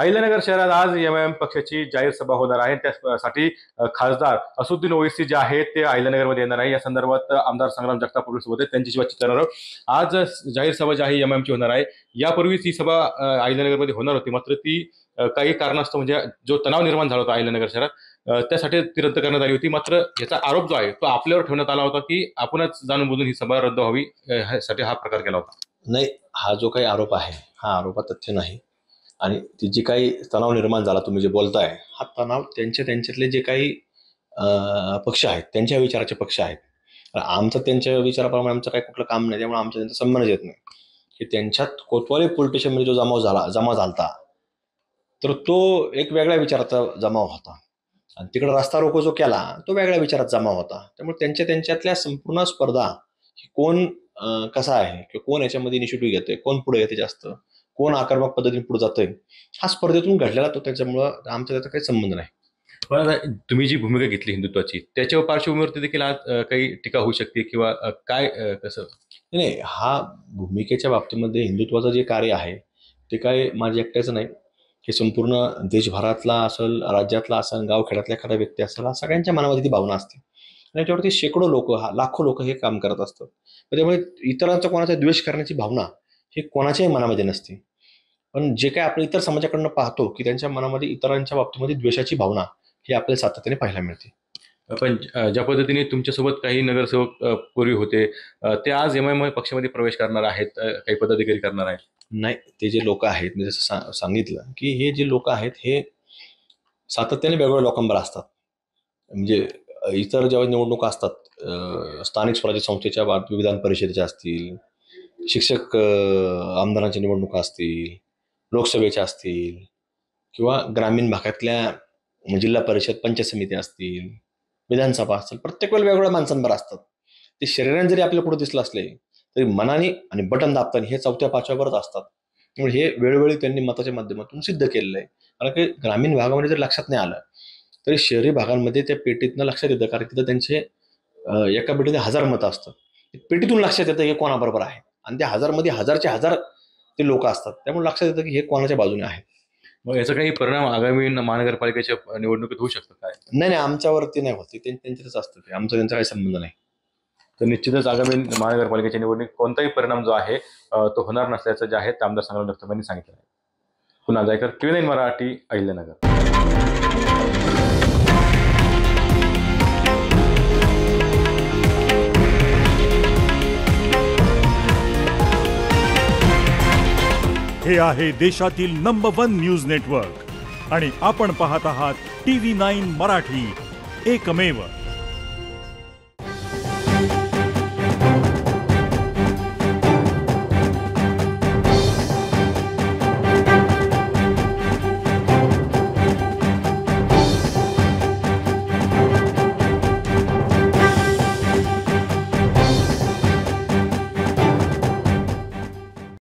अहिल्यानगर शहरात आज एमआयएम पक्षाची जाहीर सभा होणार आहे। त्यासाठी खासदार असुद्दीन ओवैसी जे आहेत ते अहिल्यानगरमध्ये येणार आहे। या संदर्भात आमदार संग्राम जगताप सोबत त्यांच्याशी बातचीत करणार आहोत। आज जाहीर सभा जी आहे एमआयएमची होणार आहे। यापूर्वीच ही सभा अहिल्यानगरमध्ये होणार होती, मात्र ती काही कारणास्तव म्हणजे जो तणाव निर्माण झाला होता अहिल्यानगर शहरात त्यासाठी ती रद्द करण्यात आली होती। मात्र याचा आरोप जो आहे तो आपल्यावर ठेवण्यात आला होता की आपणच जाणून बुजून ही सभा रद्द व्हावी यासाठी हा प्रकार केला होता। नाही, हा जो काही आरोप आहे हा आरोपात तथ्य नाही। आणि ती जी काही तणाव निर्माण झाला तुम्ही जे बोलताय हा तणाव त्यांच्यातले जे काही पक्ष आहेत त्यांच्या विचाराचे पक्ष आहेत। आमचं त्यांच्या विचाराप्रमाणे आमचं काही कुठलं काम नाही, त्यामुळे आमचा त्यांचा संबंध येत नाही। की त्यांच्यात कोतवाली पोलीस स्टेशनमध्ये जो जमा झाला तर तो एक वेगळ्या विचाराचा जमाव होता आणि तिकडे रस्ता रोको जो केला तो वेगळ्या विचारात जमा होता। त्यामुळे त्यांच्यातल्या संपूर्ण स्पर्धा ही कोण कसा आहे किंवा कोण याच्यामध्ये इनिशिएटिव्ह घेतोय, कोण पुढे येते जास्त, कोण आक्रमक पद्धतीने पुढे जातोय, हा स्पर्धेतून घडलेला तो, त्याच्यामुळं आमचा त्याचा काही संबंध नाही। पण तुम्ही जी भूमिका घेतली हिंदुत्वाची त्याच्या पार्श्वभूमीवरती देखील आज काही टीका होऊ शकते किंवा काय कसं नाही, हा भूमिकेच्या बाबतीमध्ये हिंदुत्वाचं जे कार्य आहे ते काय माझ्या एकट्याचं नाही, हे संपूर्ण देशभरातला असेल, राज्यातला असेल, गावखेड्यातला एखादा व्यक्ती असेल, सगळ्यांच्या मनामध्ये ती भावना असते आणि त्याच्यावरती शेकडो लोक, लाखो लोक हे काम करत असतात। त्यामुळे इतरांचा कोणाचा द्वेष करण्याची भावना ही कोणाच्याही मनामध्ये नसते। पण जे काय आपण इतर समाजाकडनं पाहतो की त्यांच्या मनामध्ये इतरांच्या बाबतीमध्ये द्वेषाची भावना ही आपल्याला सातत्याने पाहायला मिळते। पण ज्या पद्धतीने तुमच्यासोबत काही नगरसेवक पूर्वी होते ते आज एमआयएम पक्षामध्ये प्रवेश करणार आहेत, काही पदाधिकारी करणार आहेत? नाही, ते जे लोक आहेत मी जसं सांगितलं की हे जे लोक आहेत हे सातत्याने वेगवेगळ्या लोकांबरोबर असतात। म्हणजे इतर जेव्हा निवडणुका असतात स्थानिक स्वराज्य संस्थेच्या विधान परिषदेच्या असतील, शिक्षक आमदारांच्या निवडणुका असतील, लोकसभेच्या असतील किंवा ग्रामीण भागातल्या जिल्हा परिषद पंचायत समिती असतील, विधानसभा असतील, प्रत्येक वेळेला वेगवेगळ्या माणसांबरोबर असतात। ते शरीराने जरी आपल्या पुढे दिसलं असले तरी मनाने आणि बटन दाबताना हे चौथ्या पाचव्यावरच असतात। त्यामुळे हे वेळोवेळी त्यांनी मताच्या माध्यमातून सिद्ध केलेलं आहे। कारण की ग्रामीण भागामध्ये जर लक्षात नाही आलं तरी शहरी भागांमध्ये त्या पेटीतनं लक्षात येतं, कारण तिथं त्यांचे एका पेटीत 1000 मतं असतात। पेटीतून लक्षात येतं हे कोणाबरोबर आहे आणि त्या 1000 मध्ये 1000चे 1000 ते लोक असतात, त्यामुळे लक्षात येतं की हे कोणाच्या बाजूने आहे। मग याचा काही परिणाम आगामी महानगरपालिकेच्या निवडणुकीत होऊ शकतो काय? नाही, आमच्यावरती नाही होत, त्यांच्यातच असतं ते, आमचा त्यांचा काही संबंध नाही। तर निश्चितच आगामी महानगरपालिकेच्या निवडणुकीत कोणताही परिणाम जो आहे तो होणार नसल्याचं जे आहे ते आमदार संग्राम जगताप यांनी सांगितलं आहे। पुन्हा जायकर, TV9 मराठी, अहिल्यानगर। हे आहे देशातील नंबर 1 न्यूज नेटवर्क आणि आपण पाहत आहात TV9 मराठी, एकमेव।